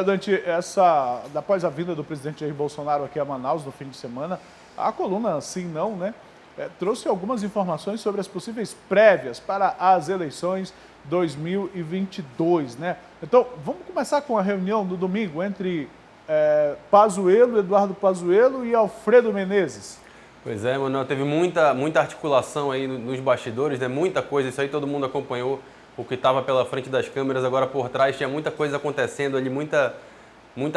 Olha, Dante, após a vinda do presidente Jair Bolsonaro aqui a Manaus no fim de semana, a coluna Sim Não, né, trouxe algumas informações sobre as possíveis prévias para as eleições 2022, né? Então, vamos começar com a reunião no domingo entre Eduardo Pazuello e Alfredo Menezes. Pois é, Manuel, teve muita articulação aí nos bastidores, né? Muita coisa, isso aí todo mundo acompanhou o que estava pela frente das câmeras, agora por trás tinha muita coisa acontecendo ali, muita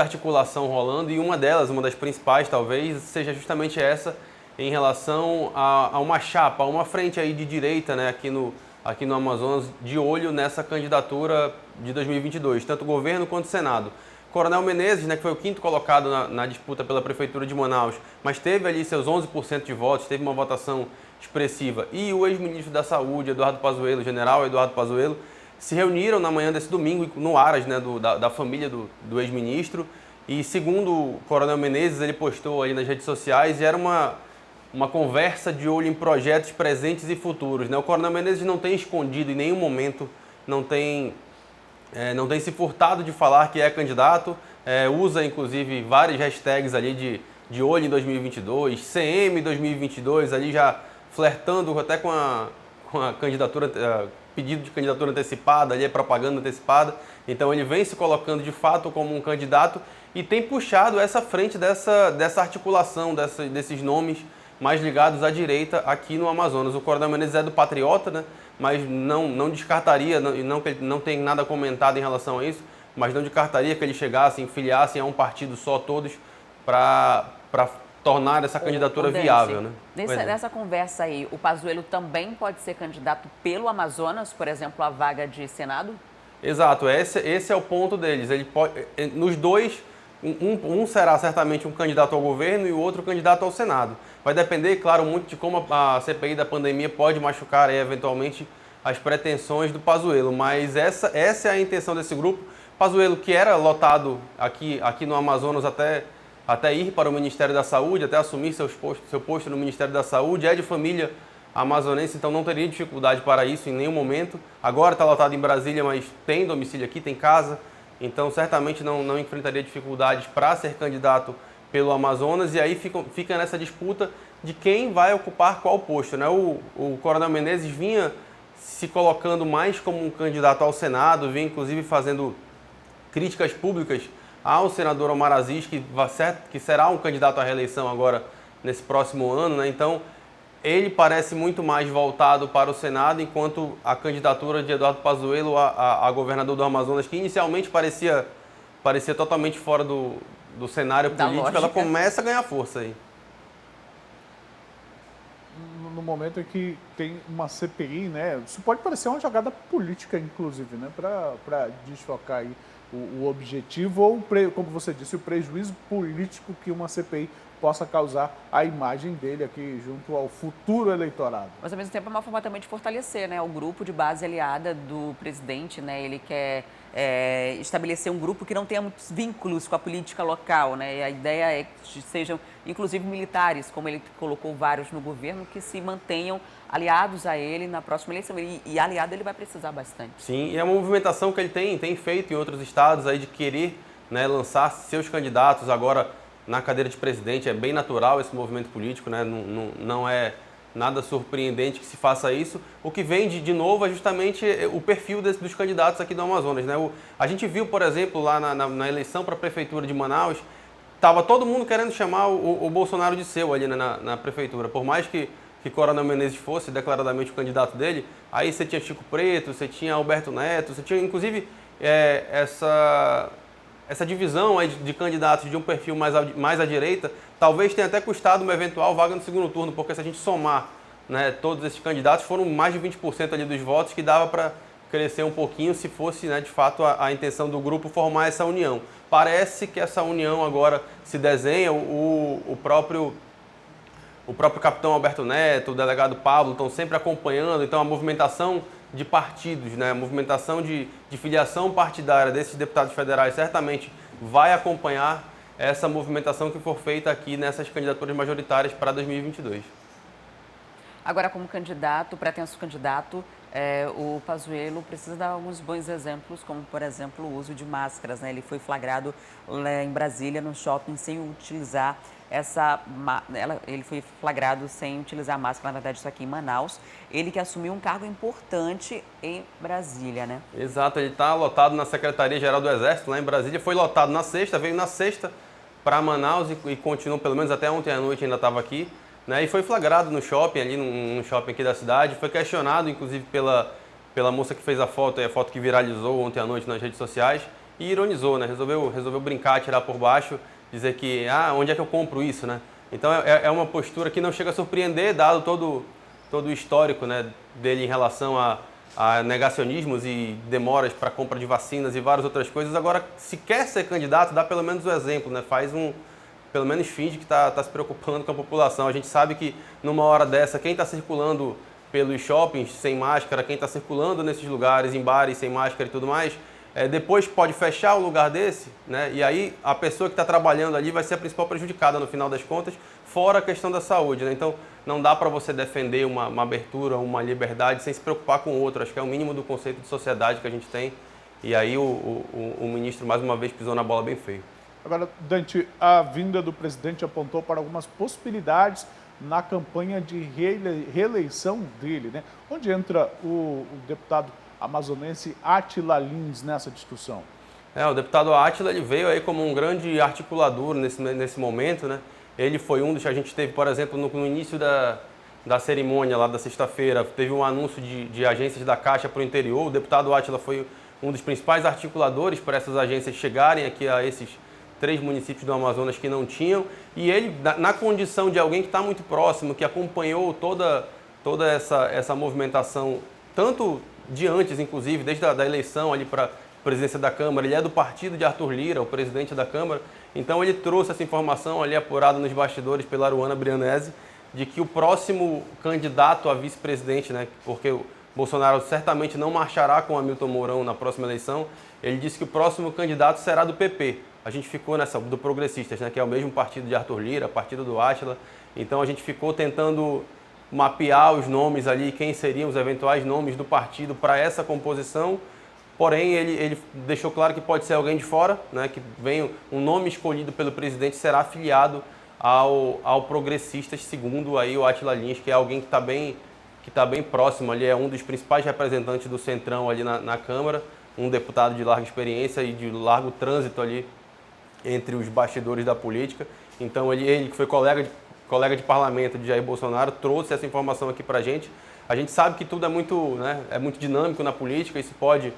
articulação rolando, e uma das principais talvez, seja justamente essa em relação a uma chapa, a uma frente aí de direita, né, aqui no Amazonas, de olho nessa candidatura de 2022, tanto o governo quanto o Senado. Coronel Menezes, né, que foi o quinto colocado na disputa pela Prefeitura de Manaus, mas teve ali seus 11% de votos, teve uma votação expressiva. E o ex-ministro da Saúde, Eduardo Pazuello, general Eduardo Pazuello, se reuniram na manhã desse domingo no Aras, né, da família do ex-ministro. E segundo o Coronel Menezes, ele postou aí nas redes sociais, e era uma conversa de olho em projetos presentes e futuros, né? O Coronel Menezes não tem escondido em nenhum momento, não tem se furtado de falar que é candidato, usa inclusive várias hashtags ali de olho em 2022, CM 2022, ali já flertando até com a candidatura, pedido de candidatura antecipada, ali é propaganda antecipada. Então ele vem se colocando de fato como um candidato e tem puxado essa frente dessa articulação, desses nomes mais ligados à direita aqui no Amazonas. O Coronel Menezes é do Patriota, né? Mas não descartaria, não que ele não tem nada comentado em relação a isso, mas não descartaria que eles chegassem, filiassem a um partido só todos para tornar essa candidatura viável, né? Nessa conversa aí, o Pazuello também pode ser candidato pelo Amazonas, por exemplo, à vaga de Senado? Exato, esse é o ponto deles. Ele pode, nos dois, um será certamente um candidato ao governo e o outro candidato ao Senado. Vai depender, claro, muito de como a CPI da pandemia pode machucar aí, eventualmente as pretensões do Pazuello, mas essa é a intenção desse grupo. Pazuello, que era lotado aqui no Amazonas até ir para o Ministério da Saúde, até assumir seu posto no Ministério da Saúde, é de família amazonense, então não teria dificuldade para isso em nenhum momento. Agora está lotado em Brasília, mas tem domicílio aqui, tem casa, então certamente não enfrentaria dificuldades para ser candidato pelo Amazonas, e aí fica nessa disputa de quem vai ocupar qual posto, né? O Coronel Menezes vinha se colocando mais como um candidato ao Senado, vinha inclusive fazendo críticas públicas ao senador Omar Aziz, que será um candidato à reeleição agora nesse próximo ano, né? Então ele parece muito mais voltado para o Senado, enquanto a candidatura de Eduardo Pazuello a governador do Amazonas, que inicialmente parecia totalmente fora do cenário político, ela começa a ganhar força aí. No momento em que tem uma CPI, né, isso pode parecer uma jogada política, inclusive, né, para desfocar aí o objetivo ou, como você disse, o prejuízo político que uma CPI possa causar à imagem dele aqui junto ao futuro eleitorado. Mas, ao mesmo tempo, é uma forma também de fortalecer, né, o grupo de base aliada do presidente, né, ele quer estabelecer um grupo que não tenha muitos vínculos com a política local, né, e a ideia é que sejam, inclusive, militares, como ele colocou vários no governo, que se mantenham aliados a ele na próxima eleição, e aliado ele vai precisar bastante. Sim, e é uma movimentação que ele tem feito em outros estados aí de querer, né, lançar seus candidatos agora na cadeira de presidente. É bem natural esse movimento político, né? Não é nada surpreendente que se faça isso. O que vem de novo é justamente o perfil dos candidatos aqui do Amazonas, né? A gente viu, por exemplo, lá na eleição para a Prefeitura de Manaus, estava todo mundo querendo chamar o Bolsonaro de seu ali, né, na Prefeitura. Por mais que Coronel Menezes fosse declaradamente o candidato dele, aí você tinha Chico Preto, você tinha Alberto Neto, você tinha inclusive essa divisão aí de candidatos de um perfil mais à direita, talvez tenha até custado uma eventual vaga no segundo turno, porque se a gente somar, né, todos esses candidatos, foram mais de 20% ali dos votos, que dava para crescer um pouquinho se fosse, né, de fato a intenção do grupo formar essa união. Parece que essa união agora se desenha, o próprio capitão Alberto Neto, o delegado Pablo estão sempre acompanhando, então a movimentação de partidos, né, a movimentação de filiação partidária desses deputados federais certamente vai acompanhar essa movimentação que for feita aqui nessas candidaturas majoritárias para 2022. Agora, como candidato, pretenso candidato, o Pazuello precisa dar alguns bons exemplos, como, por exemplo, o uso de máscaras, né? Ele foi flagrado lá em Brasília, no shopping, sem utilizar ele foi flagrado sem utilizar máscara, na verdade, isso aqui em Manaus. Ele que assumiu um cargo importante em Brasília, né? Exato, ele está lotado na Secretaria-Geral do Exército, lá em Brasília. Foi lotado na sexta, veio na sexta para Manaus e continuou, pelo menos até ontem à noite ainda estava aqui. Né, e foi flagrado no shopping, ali no shopping aqui da cidade. Foi questionado, inclusive, pela moça que fez a foto que viralizou ontem à noite nas redes sociais. E ironizou, né? Resolveu brincar, tirar por baixo, dizer que, onde é que eu compro isso, né? Então é uma postura que não chega a surpreender, dado todo o histórico, né, dele em relação a negacionismos e demoras para compra de vacinas e várias outras coisas. Agora, se quer ser candidato, dá pelo menos o exemplo, né? Pelo menos finge que está se preocupando com a população. A gente sabe que numa hora dessa, quem está circulando pelos shoppings sem máscara, quem está circulando nesses lugares, em bares sem máscara e tudo mais, depois pode fechar o lugar desse, né? E aí a pessoa que está trabalhando ali vai ser a principal prejudicada no final das contas, fora a questão da saúde, né? Então não dá para você defender uma abertura, uma liberdade sem se preocupar com o outro. Acho que é o mínimo do conceito de sociedade que a gente tem. E aí o ministro mais uma vez pisou na bola bem feio. Agora, Dante, a vinda do presidente apontou para algumas possibilidades na campanha de reeleição dele, né? Onde entra o deputado amazonense Átila Lins nessa discussão? O deputado Átila, ele veio aí como um grande articulador nesse momento, né? Ele foi um dos que a gente teve, por exemplo, no início da cerimônia lá da sexta-feira, teve um anúncio de agências da Caixa para o interior. O deputado Átila foi um dos principais articuladores para essas agências chegarem aqui a esses 3 municípios do Amazonas que não tinham, e ele, na condição de alguém que está muito próximo, que acompanhou toda essa movimentação, tanto de antes, inclusive, desde a eleição ali para a presidência da Câmara, ele é do partido de Arthur Lira, o presidente da Câmara, então ele trouxe essa informação ali apurada nos bastidores pela Aruana Brianese, de que o próximo candidato a vice-presidente, né, porque o Bolsonaro certamente não marchará com Hamilton Mourão na próxima eleição, ele disse que o próximo candidato será do PP. A gente ficou nessa do Progressistas, né, que é o mesmo partido de Arthur Lira, partido do Átila. Então a gente ficou tentando mapear os nomes ali, quem seriam os eventuais nomes do partido para essa composição. Porém, ele deixou claro que pode ser alguém de fora, né, que venha um nome escolhido pelo presidente será afiliado ao Progressistas, segundo aí o Átila Lins, que é alguém que está bem próximo ali, é um dos principais representantes do Centrão ali na Câmara, um deputado de larga experiência e de largo trânsito ali entre os bastidores da política. Então ele que foi colega de parlamento de Jair Bolsonaro, trouxe essa informação aqui para a gente. A gente sabe que tudo é muito dinâmico na política, isso pode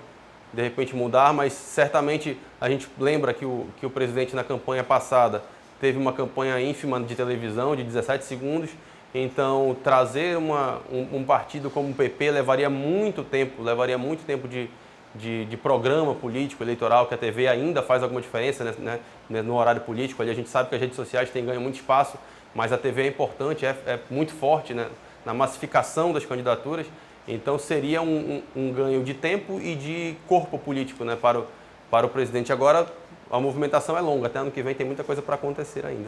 de repente mudar, mas certamente a gente lembra que o presidente na campanha passada teve uma campanha ínfima de televisão de 17 segundos, então trazer um partido como o PP levaria muito tempo de programa político, eleitoral, que a TV ainda faz alguma diferença, né, no horário político. Ali a gente sabe que as redes sociais têm ganho muito espaço, mas a TV é importante, é muito forte, né, na massificação das candidaturas. Então seria um ganho de tempo e de corpo político, né, para o presidente. Agora a movimentação é longa, até ano que vem tem muita coisa para acontecer ainda.